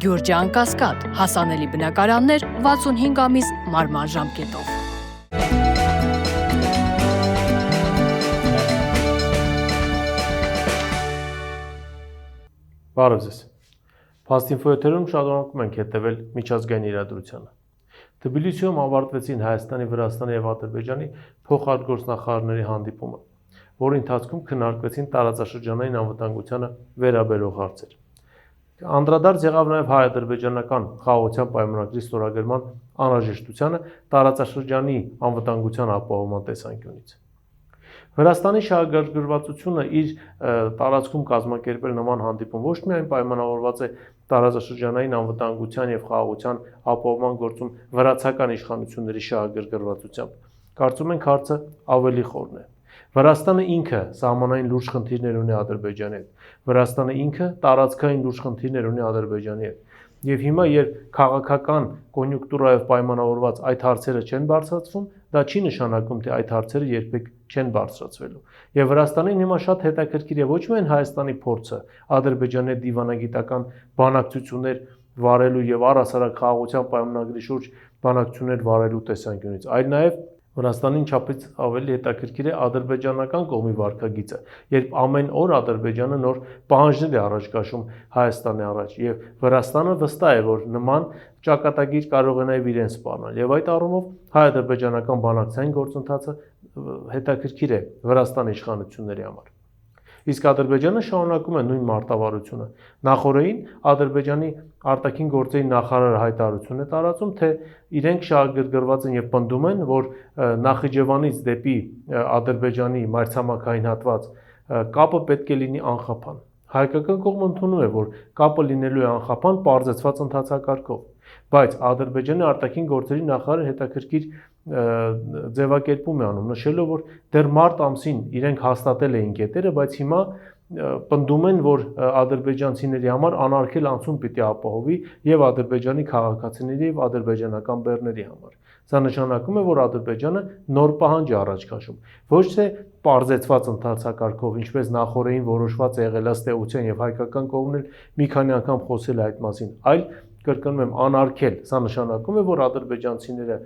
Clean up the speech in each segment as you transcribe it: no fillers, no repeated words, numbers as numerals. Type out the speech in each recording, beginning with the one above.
Գյուրջան Կասկադ, հասանելի բնակարաններ 65 ամիս մարման ժամկետով։ Բարև ձեզ։ Փաստինֆո եթերում շարունակում ենք հետևել միջազգային իրադրությանը։ Թբիլիսիում ավարտվեցին Հայաստանի, Վրաստանի եւ Ադրբեջանի փոխարտգործնախարարների հանդիպումը, որի ընթացքում քննարկվեցին տարածաշրջանային անվտանգությանը վերաբերող հարցեր։ Անդրադարձ եղավ նաեւ հայ-ադրբեջանական խաղաղության պայմանագրի ստորագրման անհրաժեշտությանը տարածաշրջանի անվտանգության ապահովման տեսանկյունից։ Վրաստանի շահագրգռվածությունը իր տարածքում կազմակերպել նման հանդիպում ոչ միայն պայմանավորված է տարածաշրջանային անվտանգության եւ խաղաղության ապահովման գործում վրացական իշխանությունների շահագրգռվածությամբ, կարծում ենք հարցը ավելի խորն է։ Վրաստանը ինքը սահմանային լուրջ խնդիրներ ունի Ադրբեջանի հետ, Վրաստանը ինքը տարածքային լուրջ խնդիրներ ունի Ադրբեջանի հետ։ Եվ հիմա, երբ քաղաքական կոնյունկտուրայով պայմանավորված այդ հարցերը չեն բարձրացվում, դա չի նշանակում, թե այդ հարցերը երբեք չեն բարձրացվելու։ Եվ Վրաստանին հիմա շատ հետաքրքիր է ոչ միայն Հայաստանի փորձը Ադրբեջանի դիվանագիտական բանակցություններ վարելու եւ առհասարակ խաղաղության պայմանագրի շուրջ բանակցություններ վարելու տեսանկյունից, այլ նաեւ Վրաստանին չափից ավելի հետաքրքիր է ադրբեջանական կողմի վարքագիծը, երբ ամեն օր Ադրբեջանը նոր պահանջներ է առաջ քաշում Հայաստանի առաջ, եւ Վրաստանը վստահ է, որ նման ճակատագիր կարող է նաեւ իրեն սպառնալ, եւ այդ առումով հայ-ադրբեջանական բանակցային գործընթացը հետաքրքիր է Վրաստանի իշխանությունների համար։ Իսկ Ադրբեջանը շարունակում է նույն մարտավարությունը։ Նախորդին Ադրբեջանի արտաքին գործերի նախարարը հայտարարություն է տարածում, թե իրենք շահագրգռված են եւ պնդում են, որ Նախիջևանից դեպի Ադրբեջանի մայրցամաքային հատված կապը պետք է լինի անխափան։ Հայկական կողմը ընդունում է, որ կապը լինելու է անխափան պարզեցված ընթացակարգով, բայց Ադրբեջանի արտաքին գործերի նախարարը հետաքրքիր ձևակերպում է անում, նշելով, որ դեռ մարտ ամսին իրենք հաստատել էին կետերը, բայց հիմա պնդում են, որ ադրբեջանցիների համար անարգել անցում պիտի ապահովի եւ Ադրբեջանի քաղաքացիների եւ ադրբեջանական բեռների համար։ Սա նշանակում է, որ Ադրբեջանը նոր պահանջ է առաջ քաշում, ոչ թե պարզեցված ընթացակարգով, ինչպես նախորդին որոշված է եղել ըստ էության եւ հայկական կողմն էլ մի քանի անգամ խոսել է այդ մասին, այլ կրկնում եմ, անարգել։ Սա նշանակում է, որ ադրբեջանցիները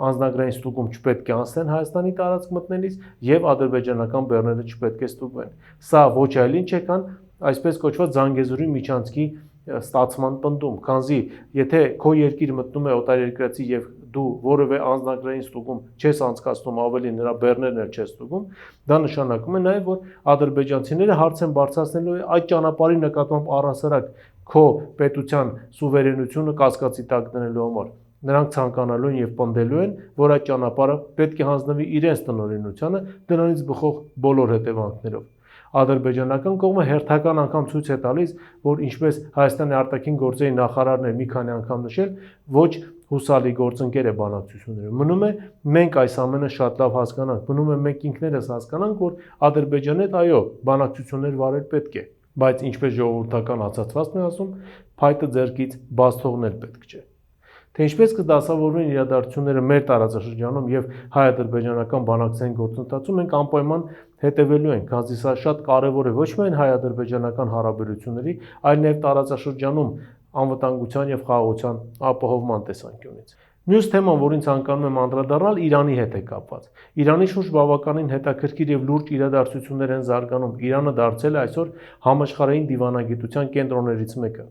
անձնագրային ստուգում չպետք է անցնեն Հայաստանի տարածք մտնելիս եւ ադրբեջանական բեռները չպետք է ստուգվեն։ Սա ոչ այլ ինչ է, քան այսպես կոչված Զանգեզուրի միջանցքի ստացման պնդում, քանզի եթե քո երկիր մտնում է օտարերկրացի եւ դու որևէ անձնագրային ստուգում չես անցկացնում, ավելի նրա բեռներն էլ չես ստուգում, դա նշանակում է նաեւ, որ ադրբեջանցիները հարց են բարձրացնելու այդ ճանապարհի նկատմամբ առհասարակ քո պետության սուվերենությունը կասկածի տակ դնելու համար։ Նրանք ցանկանալու են եւ պնդելու են, որ այդ ճանապարհը պետք է հանձնվի իրենց տնօրինությանը դրանից բխող բոլոր հետևանքներով։ Ադրբեջանական կողմը հերթական անգամ ցույց է տալիս, որ ինչպես Հայաստանի արտաքին գործերի նախարարն է մի քանի անգամ նշել, ոչ հուսալի գործընկեր է բանակցություններում։ Մնում է մենք այս ամենը շատ լավ հասկանանք, մնում է մենք ինքներս հասկանանք, որ Ադրբեջանի հետ այո, բանակցություններ վարել պետք է, բայց ինչպես ժողովրդական ասացվածն է ասում, փայտը ձեռքից բաց թողնել պետք չէ։ Թե ինչպես կդասավորվեն իրադարձությունները մեր տարածաշրջանում եւ հայ-ադրբեջանական բանակցային գործընթացում, մենք անպայման հետևելու ենք, քանզի սա շատ կարեւոր է ոչ միայն հայ-ադրբեջանական հարաբերությունների, այլ նաեւ տարածաշրջանում անվտանգության եւ խաղաղության ապահովման տեսանկյունից։ Մյուս թեման, որին ցանկանում եմ անդրադառնալ, Իրանի հետ է կապված։ Իրանի շուրջ բավականին հետաքրքիր եւ լուրջ իրադարձություններ են զարգանում։ Իրանը դարձել է այսօր համաշխարհային դիվանագիտության կենտրոններից մեկը։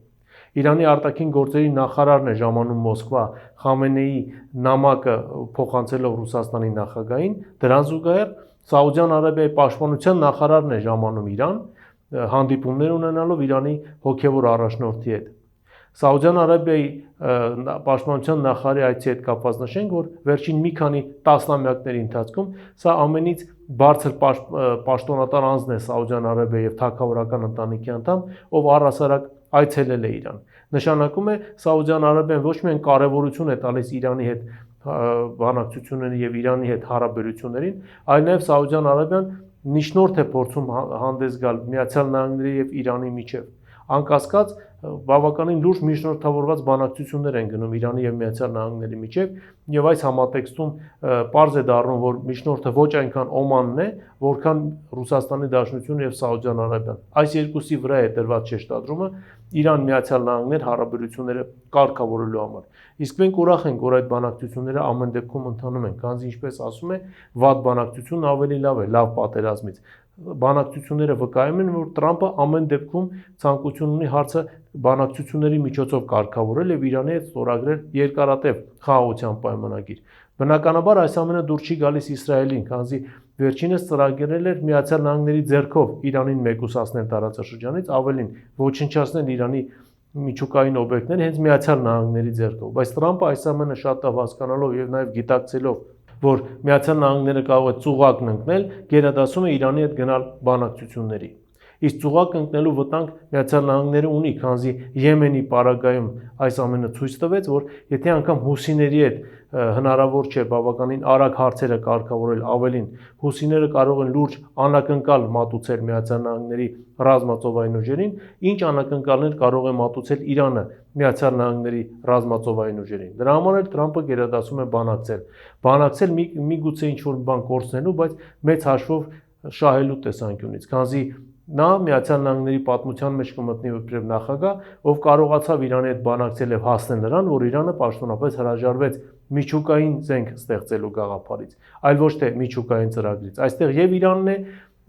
Իրանի արտաքին գործերի նախարարն է ժամանում Մոսկվա Խամենեի նամակը փոխանցելով Ռուսաստանի նախագահին, դրան զուգահեռ Սաուդյան Արաբիայի պաշտպանության նախարարն է ժամանում Իրան, հանդիպումներ ունենալով Իրանի հոգևոր առաջնորդի հետ։ Սաուդյան Արաբիայի պաշտպանության նախարարի այցի հետ կապված նշենք, որ վերջին մի քանի տասնամյակների ընթացքում սա ամենից բարձր պաշտոնատար անձն է Սաուդյան Արաբիայի եւ թագավորական ընտանիքի անդամ, ով առհասարակ այցելել է Իրան։ Նշանակում է Սաուդյան Արաբիան ոչ միայն կարևորություն է տալիս Իրանի հետ բանակցություններին եւ Իրանի հետ հարաբերություններին, այլ նաեւ Սաուդյան Արաբիան նիշնորդ է փորձում հանդես գալ Միացյալ Նահանգների եւ Իրանի միջև։ անկասկած բավականին լուրջ միջնորդավորված բանակցություններ են գնում Իրանի եւ Միացյալ Նահանգների միջև եւ այս համատեքստում պարզ է դառնում, որ միջնորդը ոչ այնքան Օմանն է, որքան Ռուսաստանի Դաշնությունը եւ Սաուդյան Արաբիան։ Այս երկուսի վրա է դրված շեշտադրումը Իրան-Միացյալ Նահանգներ հարաբերությունները կարգավորելու համար։ Իսկ մենք ուրախ ենք, որ այդ բանակցությունները ամեն դեպքում ընթանում են, քանզի ինչպես ասում է, վատ բանակցությունն ավելի լավ է, լավ պատերազմից։ Բանակցությունները վկայում են, որ Տրամպը ամեն դեպքում ցանկություն ունի հարցը բանակցությունների միջոցով կարգավորել եւ Իրանի հետ ստորագրել երկարատև խաղաղության պայմանագիր։ Բնականաբար այս ամենը դուր չի գալիս Իսրայելին, քանզի վերջինս ծրագրել էր Միացյալ Նահանգների ձեռքով Իրանին մեկուսացնել տարածաշրջանից, ավելին ոչնչացնել Իրանի միջուկային օբյեկտներ հենց Միացյալ Նահանգների ձեռքով։ Բայց Տրամպը այս ամենը շատ լավ հասկանալով եւ նաեւ գիտակցելով, որ Միացյալ Նահանգները կարող է ծուղակն ընկնել, գերադասում է Իրանի հետ գնալ բանակցությունների։ Իսկ ծուղակ ընկնելու վտանգ Միացյալ Նահանգները ունի, քանզի Եմենի պարագայում այս ամենը ցույց տվեց, որ եթե անգամ հուսիների հետ հնարավոր չէ բավականին արագ հարցերը կարգավորել, ավելին հուսիները կարող են լուրջ անակնկալ մատուցել Միացյալ Նահանգների ռազմածովային ուժերին, ինչ անակնկալներ կարող է մատուցել Իրանը Միացյալ Նահանգների ռազմածովային ուժերին։ Դրա համար էլ Տրամպը գերադասում է բանակցել միգուցե ինչ-որ բան կորցնելու, բայց մեծ հաշվով շահելու տեսանկյունից, քանզի նա Միացյալ Նահանգների պատմության մեջ կմտնի որպես նախագահ, ով կարողացավ Իրանի հետ բանակցել եւ հասնել նրան, որ Իրանը պաշտոնապես հրաժարվեց միջուկային զենք ստեղծելու գաղափարից, այլ ոչ թե միջուկային ծրագրից։ Այստեղ եւ Իրանն է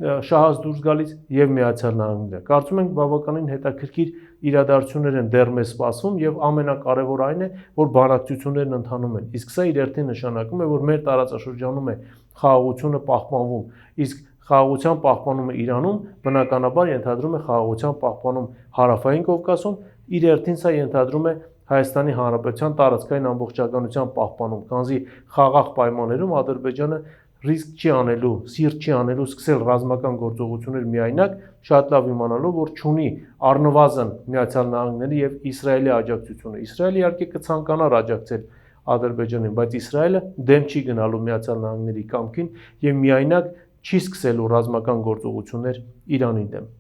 շահած դուրս գալիս եւ Միացյալ Նահանգները։ Կարծում ենք բավականին հետաքրքիր իրադարձություններ են դեռ մեզ սպասվում եւ ամենակարևորը այն է, որ բանակցություններն ընթանում են։ Իսկ սա իր երթին նշանակում է, որ մեր տարածաշրջանում է խաղաղությունը պահպանվում, իսկ խաղաղության պահպանումը Իրանում բնականաբար ենթադրում է խաղաղության պահպանում Հարավային Կովկասում, իր երթին սա ենթադրում է Հայաստանի Հանրապետության տարածքային ամբողջականության պահպանում, քանզի խաղաղ պայմաններում Ադրբեջանը ռիսկ չի անելու, սիրտ չի անելու սկսել ռազմական գործողություններ միայնակ, շատ լավ իմանալով, որ չունի առնվազն Միացյալ Նահանգների եւ Իսրայելի աջակցությունը։ Իսրայելը իհարկե կցանկանար աջակցել Ադրբեջանին, բայց Իսրայելը դեմ չի գնալու Միացյալ Նահանգների կամքին եւ միայնակ չի սկսելու ռազմական գործողություններ Իրանի դեմ։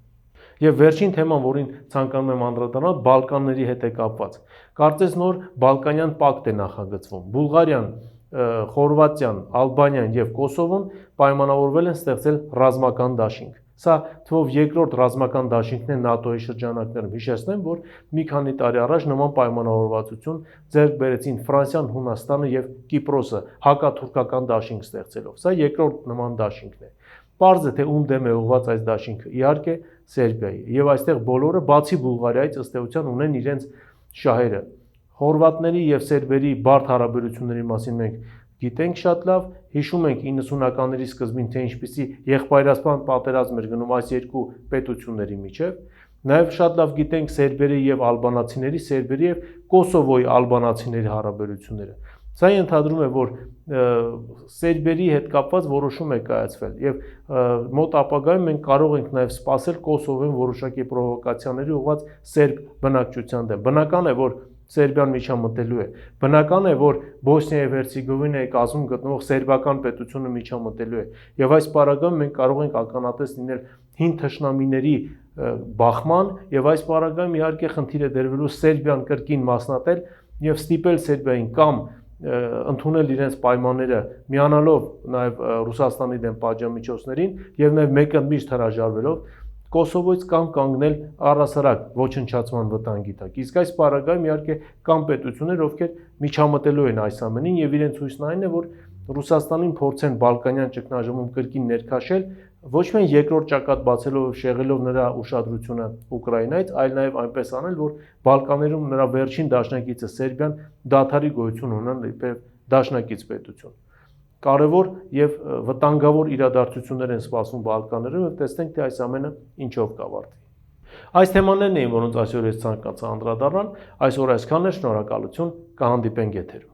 Եվ վերջին թեման, որին ցանկանում եմ անդրադառնալ, Բալկանների հետ է կապված։ Կարծես նոր Բալկանյան պակտ է նախագծվում։ Բուլղարիան, Խորվաթիան, Ալբանիան եւ Կոսովոն պայմանավորվել են ստեղծել ռազմական դաշինք։ Սա թվով երկրորդ ռազմական դաշինքն է ՆԱՏՕ-ի շրջանակներում։ Հիշեցնեմ, որ մի քանի տարի առաջ նման պայմանավորվածություն ձեռք բերեցին Ֆրանսիան, Հունաստանը եւ Կիպրոսը հակաթուրքական դաշինք ստեղծելով։ Սա երկրորդ նման դաշինքն է։ Պարզ է, թե ում դեմ է ուղղված այս դաշինքը։ Իհարկե Սերբիայի։ Եվ այստեղ բոլորը, բացի Բուլղարիայից, ըստ էության ունեն իրենց շահերը։ Խորվաթների եւ սերբերի բարդ հարաբերությունների մասին մենք գիտենք շատ լավ, հիշում ենք 90-ականների սկզբին, թե ինչպիսի եղբայրասպան պատերազմ էր գնում այս երկու պետությունների միջև։ Նաև շատ լավ գիտենք սերբերի եւ ալբանացիների, սերբերի եւ Կոսովոյի ալբանացիների հարաբերությունները։ Սա ենթադրում է, որ սերբերի հետ կապված որոշում է կայացվել եւ մոտ ապագայում մենք կարող ենք նաև սպասել Կոսովոյում որոշակի պրովոկացիաների ուղղված սերբ բնակչության դեմ։ Բնական է, որ Սերբիան միջամտելու է։ Բնական է, որ Բոսնիա եւ Հերցեգովինայի կազմում գտնվող սերբական պետությունը միջամտելու է։ Եվ այս պարագայում մենք կարող ենք ականատես լինել հին թշնամիների բախման եւ այս պարագայում իհարկե խնդիր է դրվելու Սերբիան կրկին մասնատել եւ ստիպել Սերբիային կամ ընդունել իրենց պայմանները միանալով նաև Ռուսաստանի դեմ պատժամիջոցներին եւ նաև մեկընդմիշտ հրաժարվելով Կոսովոյից կամ կանգնել առհասարակ ոչնչացման վտանգի տակ։ Իսկ այս պարագայում իհարկե կան պետություններ, ովքեր միջամտելու են այս ամենին եւ իրենց հույսն այն է, որ Ռուսաստանին փորձեն Բալկանյան ճգնաժամում կրկին ներքաշել, ոչ միայն երկրորդ ճակատ բացելով եւ շեղելով նրա ուշադրությունը Ուկրաինայից, այլ նաեւ այնպես անել, որ Բալկաններում նրա վերջին դաշնակիցը Սերբիան դադարի գոյություն ունենա իբր դաշնակից պետություն։ Կարևոր եւ վտանգավոր իրադարձություններ են սպասվում Բալկաններում եւ տեսնենք թե այս ամենը ինչով կավարտվի։ Այս թեմաներն էին, որոնց այսօր ես ցանկացա անդրադառնալ, այսօր այսքանն է, շնորհակալություն, կհանդիպենք եթերում։